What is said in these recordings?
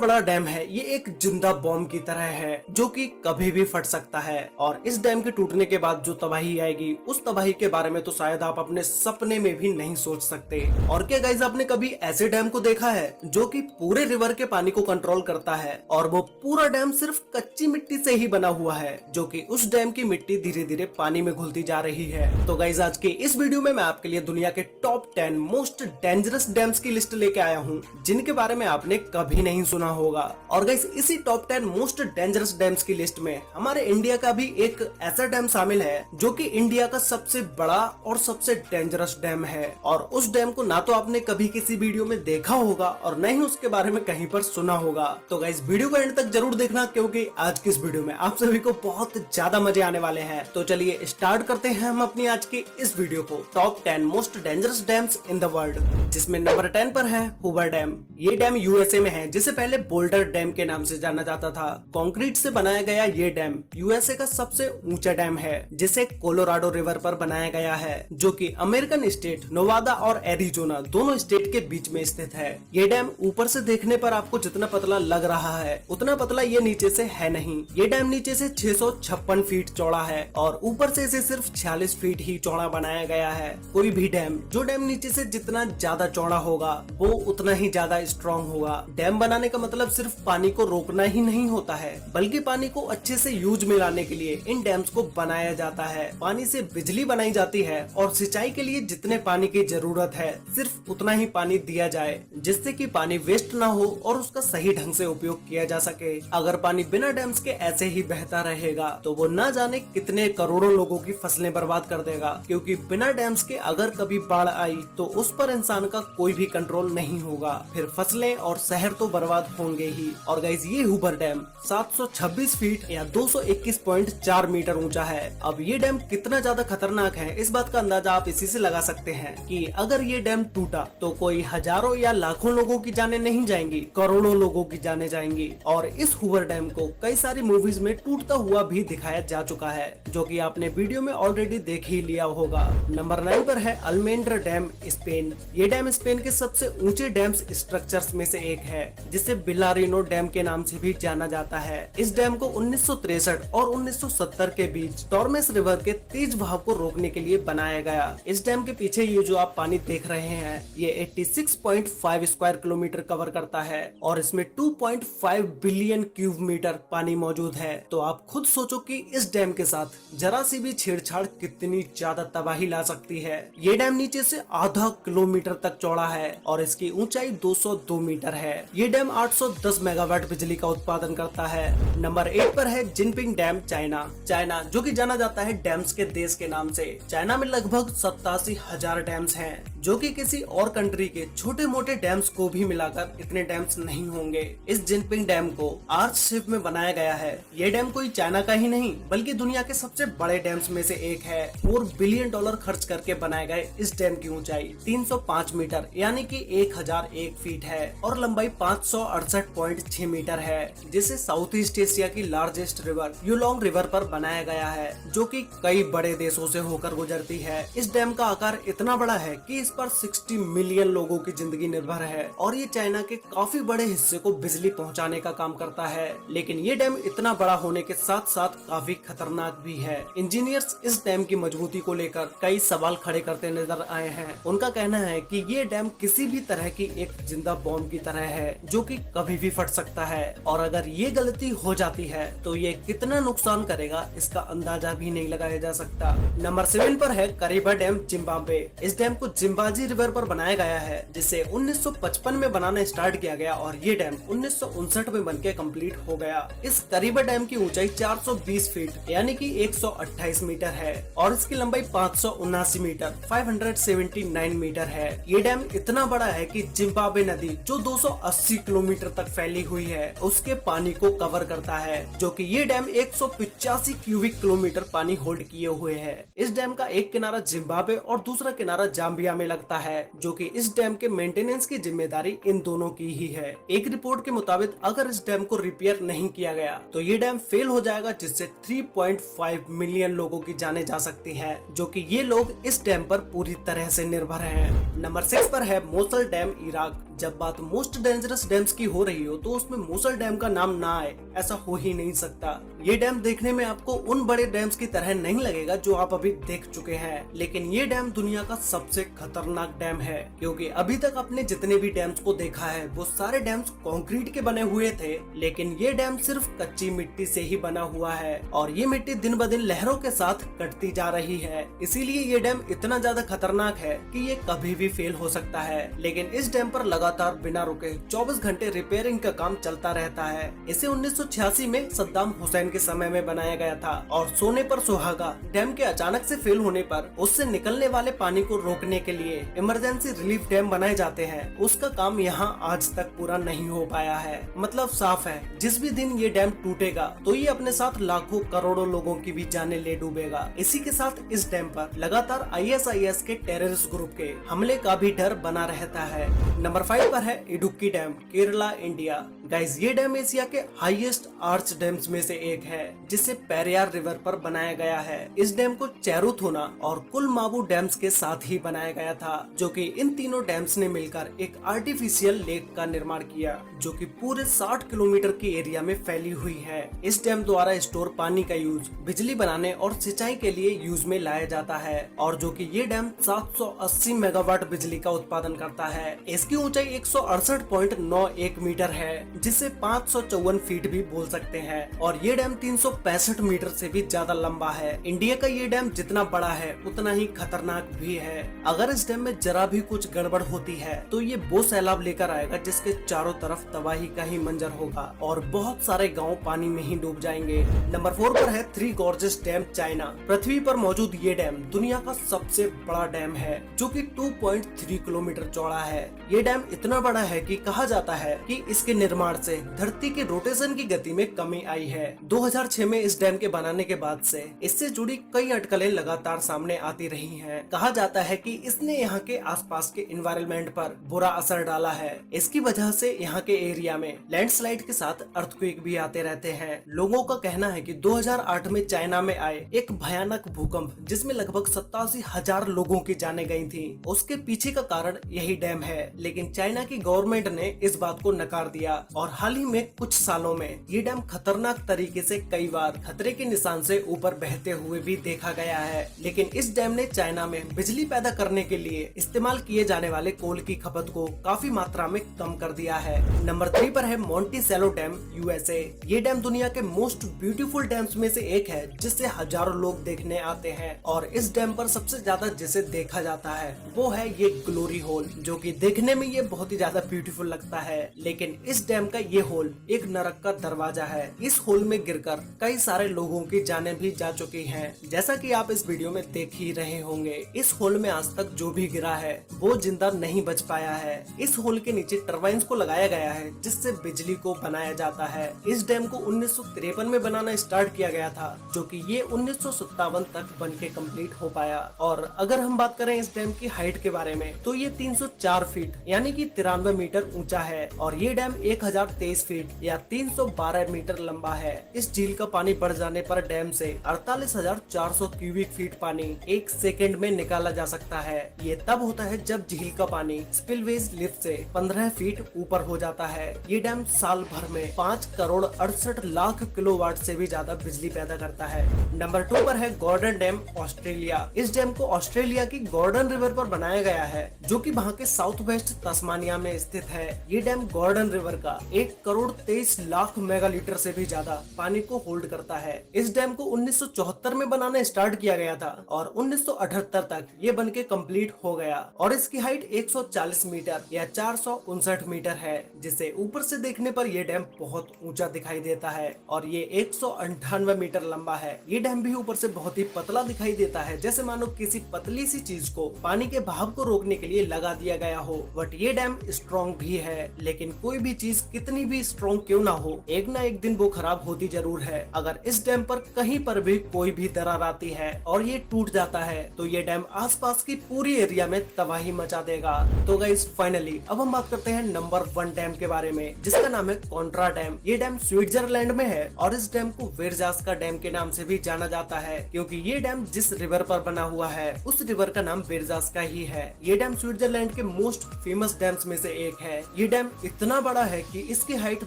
बड़ा डैम है ये एक जिंदा बॉम्ब की तरह है जो कि कभी भी फट सकता है और इस डैम के टूटने के बाद जो तबाही आएगी उस तबाही के बारे में तो शायद आप अपने सपने में भी नहीं सोच सकते। और क्या गाइस, आपने कभी ऐसे डैम को देखा है जो कि पूरे रिवर के पानी को कंट्रोल करता है और वो पूरा डैम सिर्फ कच्ची मिट्टी से ही बना हुआ है, जो कि उस डैम की मिट्टी धीरे धीरे पानी में घुलती जा रही है। तो गाइस, आज के इस वीडियो में मैं आपके लिए दुनिया के टॉप 10 मोस्ट डेंजरस डैम्स की लिस्ट लेके आया हूँ जिनके बारे में आपने कभी नहीं सुना होगा। और गाइस, इसी टॉप 10 मोस्ट डेंजरस डैम्स की लिस्ट में हमारे इंडिया का भी एक ऐसा डैम शामिल है जो कि इंडिया का सबसे बड़ा और सबसे डेंजरस डैम है। और उस डैम को ना तो आपने कभी किसी वीडियो में देखा होगा और न ही उसके बारे में कहीं पर सुना होगा। तो गाइस, वीडियो को एंड तक जरूर देखना क्योंकि आज की इस वीडियो में आप सभी को बहुत ज्यादा मजे आने वाले हैं। तो चलिए स्टार्ट करते हैं हम अपनी आज की इस वीडियो को। Top 10 most dangerous dams in the world, जिसमें नंबर 10 पर है हूवर डैम। ये डैम यूएसए में है, जिसे पहले बोल्डर डैम के नाम से जाना जाता था। कंक्रीट से बनाया गया ये डैम यूएसए का सबसे ऊंचा डैम है, जिसे कोलोराडो रिवर पर बनाया गया है, जो कि अमेरिकन स्टेट नोवादा और एरिजोना दोनों स्टेट के बीच में स्थित है। ये डैम ऊपर से देखने पर आपको जितना पतला लग रहा है उतना पतला ये नीचे से है नहीं। ये डैम नीचे से 656 फीट चौड़ा है और ऊपर से इसे सिर्फ 46 फीट ही चौड़ा बनाया गया है। कोई भी डैम जो डैम नीचे से जितना ज्यादा चौड़ा होगा वो उतना ही ज्यादा स्ट्रॉन्ग होगा। डैम बनाने का मतलब सिर्फ पानी को रोकना ही नहीं होता है, बल्कि पानी को अच्छे से यूज में लाने के लिए इन डैम्स को बनाया जाता है। पानी से बिजली बनाई जाती है और सिंचाई के लिए जितने पानी की जरूरत है सिर्फ उतना ही पानी दिया जाए, जिससे कि पानी वेस्ट ना हो और उसका सही ढंग से उपयोग किया जा सके। अगर पानी बिना डैम्स के ऐसे ही बहता रहेगा तो वो न जाने कितने करोड़ों लोगों की फसलें बर्बाद कर देगा, क्योंकि बिना डैम्स के अगर कभी बाढ़ आई तो उस पर इंसान का कोई भी कंट्रोल नहीं होगा, फिर फसलें और शहर तो बर्बाद होंगे ही। और गाइस, ये हूवर डैम 726 फीट या 221.4 मीटर ऊंचा है। अब ये डैम कितना ज्यादा खतरनाक है इस बात का अंदाजा आप इसी से लगा सकते हैं कि अगर ये डैम टूटा तो कोई हजारों या लाखों लोगों की जानें नहीं जाएंगी, करोड़ों लोगों की जानें जाएंगी। और इस हूवर डैम को कई सारी मूवीज में टूटता हुआ भी दिखाया जा चुका है, जो कि आपने वीडियो में ऑलरेडी देख ही लिया होगा। नंबर 9 पर है अल्मेंड्रा डैम, स्पेन। ये डैम स्पेन के सबसे ऊंचे डैम्स स्ट्रक्चर्स में से एक है, जिसे बिलारिनो डैम के नाम से भी जाना जाता है। इस डैम को 1963 और 1970 के बीच टॉर्मेस रिवर के तेज बहाव को रोकने के लिए बनाया गया। इस डैम के पीछे ये जो आप पानी देख रहे हैं ये 86.5 स्क्वायर किलोमीटर कवर करता है और इसमें 2.5 बिलियन क्यूब मीटर पानी मौजूद है। तो आप खुद सोचो कि इस डैम के साथ जरा सी भी छेड़छाड़ कितनी ज्यादा तबाही ला सकती है। ये डैम नीचे से आधा किलोमीटर तक चौड़ा है और इसकी ऊंचाई 202 मीटर है। ये डैम 810 मेगावाट बिजली का उत्पादन करता है। नंबर 8 पर है जिनपिंग डैम, चाइना जो कि जाना जाता है डैम्स के देश के नाम से। चाइना में लगभग 87,000 डैम्स हैं, जो कि किसी और कंट्री के छोटे मोटे डैम्स को भी मिलाकर इतने डैम्स नहीं होंगे। इस जिनपिंग डैम को आर्च शेप में बनाया गया है। ये डैम कोई चाइना का ही नहीं बल्कि दुनिया के सबसे बड़े डैम्स में से एक है। $4 बिलियन खर्च करके बनाए गए इस डैम की ऊंचाई 305 मीटर यानी कि 1001 फीट है और लंबाई 568.6 मीटर है, जिसे साउथ ईस्ट एशिया की लार्जेस्ट रिवर यूलोंग रिवर पर बनाया गया है, जो कि कई बड़े देशों से होकर गुजरती है। इस डैम का आकार इतना बड़ा है कि इस पर 60 मिलियन लोगों की जिंदगी निर्भर है और ये चाइना के काफी बड़े हिस्से को बिजली पहुंचाने का काम करता है। लेकिन ये डैम इतना बड़ा होने के साथ साथ काफी खतरनाक भी है। इंजीनियर्स इस डैम की मजबूती को लेकर कई सवाल खड़े करते नजर आए हैं। उनका कहना है कि ये डैम किसी भी तरह की एक जिंदा बॉम्ब की तरह है, जो कि कभी भी फट सकता है और अगर ये गलती हो जाती है तो ये कितना नुकसान करेगा इसका अंदाजा भी नहीं लगाया जा सकता। नंबर 7 पर है करीबा डैम, जिम्बाब्वे। इस डैम को जिम्बाजी रिवर पर बनाया गया है, जिसे 1955 में बनाना स्टार्ट किया गया और ये डैम 1959 में बनके कंप्लीट हो गया। इस करीबा डैम की ऊंचाई 420 फीट यानी कि 128 मीटर है और इसकी लंबाई 579 मीटर 579 मीटर है। ये डैम इतना बड़ा है कि जिम्बाब्वे नदी जो 280 किलोमीटर तक फैली हुई है उसके पानी को कवर करता है, जो कि ये डैम 185 क्यूबिक किलोमीटर पानी होल्ड किए हुए है। इस डैम का एक किनारा जिम्बाब्वे और दूसरा किनारा जाम्बिया में लगता है, जो कि इस डैम के मेंटेनेंस की जिम्मेदारी इन दोनों की ही है। एक रिपोर्ट के मुताबिक अगर इस डैम को रिपेयर नहीं किया गया तो ये डैम फेल हो जाएगा, जिससे 3.5 मिलियन लोगों की जाने जा सकती है, जो कि ये लोग इस डैम पर पूरी तरह से निर्भर हैं। नंबर 6 पर है मोसल डैम, इराक। जब बात मोस्ट डेंजरस डैम्स की हो रही हो तो उसमें मूसल डैम का नाम ना आए ऐसा हो ही नहीं सकता। ये डैम देखने में आपको उन बड़े डैम्स की तरह नहीं लगेगा जो आप अभी देख चुके हैं, लेकिन ये डैम दुनिया का सबसे खतरनाक डैम है, क्योंकि अभी तक आपने जितने भी डैम्स को देखा है वो सारे डैम्स कंक्रीट के बने हुए थे, लेकिन ये डैम सिर्फ कच्ची मिट्टी से ही बना हुआ है और ये मिट्टी दिन ब दिन लहरों के साथ कटती जा रही है। इसीलिए ये डैम इतना ज्यादा खतरनाक है कि ये कभी भी फेल हो सकता है। लेकिन इस डैम पर लगातार बिना रुके 24 घंटे रिपेयरिंग का काम चलता रहता है। इसे 1986 में सद्दाम हुसैन के समय में बनाया गया था और सोने पर सुहागा डैम के अचानक से फेल होने पर उससे निकलने वाले पानी को रोकने के लिए इमरजेंसी रिलीफ डैम बनाए जाते हैं। उसका काम यहाँ आज तक पूरा नहीं हो पाया है। मतलब साफ है, जिस भी दिन ये डैम टूटेगा तो ये अपने साथ लाखों करोड़ों लोगों की भी जानें ले डूबेगा। इसी के साथ इस डैम पर लगातार ISIS के टेररिस्ट ग्रुप के हमले का भी डर बना रहता है। नंबर 5 पर है Idukki dam, Kerala, India. Guys, ये डैम एशिया के हाईएस्ट आर्च डैम्स में से एक है, जिसे पेरियार रिवर पर बनाया गया है। इस डैम को चेरुथोना और कुलमाबू डैम्स के साथ ही बनाया गया था, जो कि इन तीनों डैम्स ने मिलकर एक आर्टिफिशियल लेक का निर्माण किया, जो कि पूरे 60 किलोमीटर की एरिया में फैली हुई है। इस डैम द्वारा स्टोर पानी का यूज बिजली बनाने और सिंचाई के लिए यूज में लाया जाता है, और जो कि ये डैम 780 मेगावाट बिजली का उत्पादन करता है। इसकी ऊंचाई 168.91 मीटर है, जिसे 554 फीट भी बोल सकते हैं, और ये डैम 365 मीटर से भी ज्यादा लंबा है। इंडिया का ये डैम जितना बड़ा है उतना ही खतरनाक भी है। अगर इस डैम में जरा भी कुछ गड़बड़ होती है तो ये वो सैलाब लेकर आएगा जिसके चारों तरफ तबाही का ही मंजर होगा और बहुत सारे गांव पानी में ही डूब जाएंगे। नंबर 4 पर है थ्री गॉर्जेस डैम, चाइना। पृथ्वी पर मौजूद ये डैम दुनिया का सबसे बड़ा डैम है, जो कि 2.3 किलोमीटर चौड़ा है। ये डैम इतना बड़ा है कि कहा जाता है कि इसके निर्माण से धरती के रोटेशन की गति में कमी आई है। 2006 में इस डैम के बनाने के बाद से इससे जुड़ी कई अटकलें लगातार सामने आती रही हैं। कहा जाता है कि इसने यहाँ के आसपास के एनवायरनमेंट पर बुरा असर डाला है। इसकी वजह से यहाँ के एरिया में लैंडस्लाइड के साथ अर्थक्वेक भी आते रहते हैं। लोगों का कहना है कि 2008 में चाइना में आए एक भयानक भूकंप, जिसमें लगभग 87,000 लोगों की जानें गई थी, उसके पीछे का कारण यही डैम है। लेकिन चाइना की गवर्नमेंट ने इस बात को नकार दिया और हाल ही में कुछ सालों में ये डैम खतरनाक तरीके से कई बार खतरे के निशान से ऊपर बहते हुए भी देखा गया है। लेकिन इस डैम ने चाइना में बिजली पैदा करने के लिए इस्तेमाल किए जाने वाले कोल की खपत को काफी मात्रा में कम कर दिया है। नंबर 3 पर है मोंटिसेलो डैम, USA। ये डैम दुनिया के मोस्ट ब्यूटीफुल डैम्स में से एक है, जिसे हजारों लोग देखने आते हैं, और इस डैम पर सबसे ज्यादा जिसे देखा जाता है वो है ये ग्लोरी होल, जो कि देखने में ये बहुत ही ज्यादा ब्यूटीफुल लगता है। लेकिन इस डैम का ये होल एक नरक का दरवाजा है। इस होल में गिरकर कई सारे लोगों की जानें भी जा चुकी हैं, जैसा कि आप इस वीडियो में देख ही रहे होंगे। इस होल में आज तक जो भी गिरा है वो जिंदा नहीं बच पाया है। इस होल के नीचे टरबाइन्स को लगाया गया है, जिससे बिजली को बनाया जाता है। इस डैम को 1953 में बनाना स्टार्ट किया गया था, जो कि ये 1957 तक बन के कम्प्लीट हो पाया। और अगर हम बात करें इस डैम की हाइट के बारे में तो ये 304 फीट यानी कि 93 मीटर ऊंचा है, और ये डैम 1023 फीट या 312 मीटर लंबा है। इस झील का पानी बढ़ जाने पर डैम से 48,400 क्यूबिक फीट पानी एक सेकेंड में निकाला जा सकता है। ये तब होता है जब झील का पानी स्पिलवेज लिफ्ट से 15 फीट ऊपर हो जाता है। ये डैम साल भर में 5 करोड़ 68 लाख किलोवाट से भी ज्यादा बिजली पैदा करता है। नंबर 2 पर है गॉर्डन डैम, ऑस्ट्रेलिया। इस डैम को ऑस्ट्रेलिया की गॉर्डन रिवर पर बनाया गया है, जो कि वहाँ के साउथ वेस्ट तस्मानिया में स्थित है। ये डैम गॉर्डन रिवर का 1 करोड़ 23 लाख मेगालीटर से भी ज्यादा पानी को होल्ड करता है। इस डैम को 1974 में बनाना स्टार्ट किया गया था और 1978 तक ये बनके कंप्लीट हो गया, और इसकी हाइट 140 मीटर या 459 मीटर है, जिसे ऊपर से देखने पर यह डैम बहुत ऊंचा दिखाई देता है, और ये 198 मीटर लंबा है। ये डैम भी ऊपर से बहुत ही पतला दिखाई देता है, जैसे मानो किसी पतली सी चीज को पानी के बहाव को रोकने के लिए लगा दिया गया हो। बट ये डैम स्ट्रॉन्ग भी है, लेकिन कोई भी चीज कितनी भी स्ट्रॉन्ग क्यों ना हो, एक ना एक दिन वो खराब होती जरूर है। अगर इस डैम पर कहीं पर भी कोई भी दरार आती है और ये टूट जाता है तो ये डैम आसपास की पूरी एरिया में तबाही मचा देगा। तो गाइस, फाइनली अब हम बात करते हैं नंबर 1 डैम के बारे में, जिसका नाम है कोंट्रा डैम। ये डैम स्विट्जरलैंड में है और इस डैम को वेरजास का डैम के नाम से भी जाना जाता है, क्योंकि ये डैम जिस रिवर पर बना हुआ है उस रिवर का नाम वेरजास का ही है। ये डैम स्विट्जरलैंड के मोस्ट फेमस डैम्स में से एक है। ये डैम इतना बड़ा है कि इसकी हाइट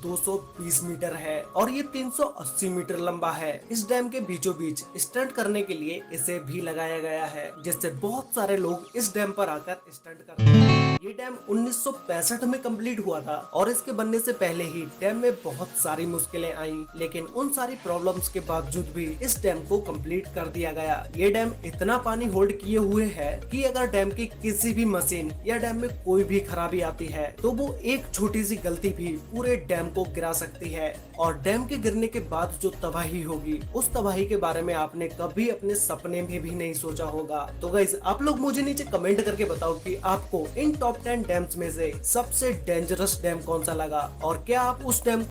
220 मीटर है और ये 380 मीटर लंबा है। इस डैम के बीचों बीच स्टंट करने के लिए इसे भी लगाया गया है, जिससे बहुत सारे लोग इस डैम पर आकर स्टंट करते हैं। ये डैम 1965 में कंप्लीट हुआ था और इसके बनने से पहले ही डैम में बहुत सारी मुश्किलें आईं, लेकिन उन सारी प्रॉब्लम्स के बावजूद भी इस डैम को कंप्लीट कर दिया गया। ये डैम इतना पानी होल्ड किए हुए है कि अगर डैम की किसी भी मशीन या डैम में कोई भी खराबी आती है तो वो एक छोटी सी गलती भी पूरे डैम को गिरा सकती है। और डैम के गिरने के बाद जो तबाही होगी, उस तबाही के बारे में आपने कभी अपने सपने में भी नहीं सोचा होगा। तो गाइस, आप लोग मुझे नीचे कमेंट करके बताओ कि आपको इन टॉप 10 डैम्स में से सबसे डेंजरस डैम कौन सा लगा और क्या आप उस डैम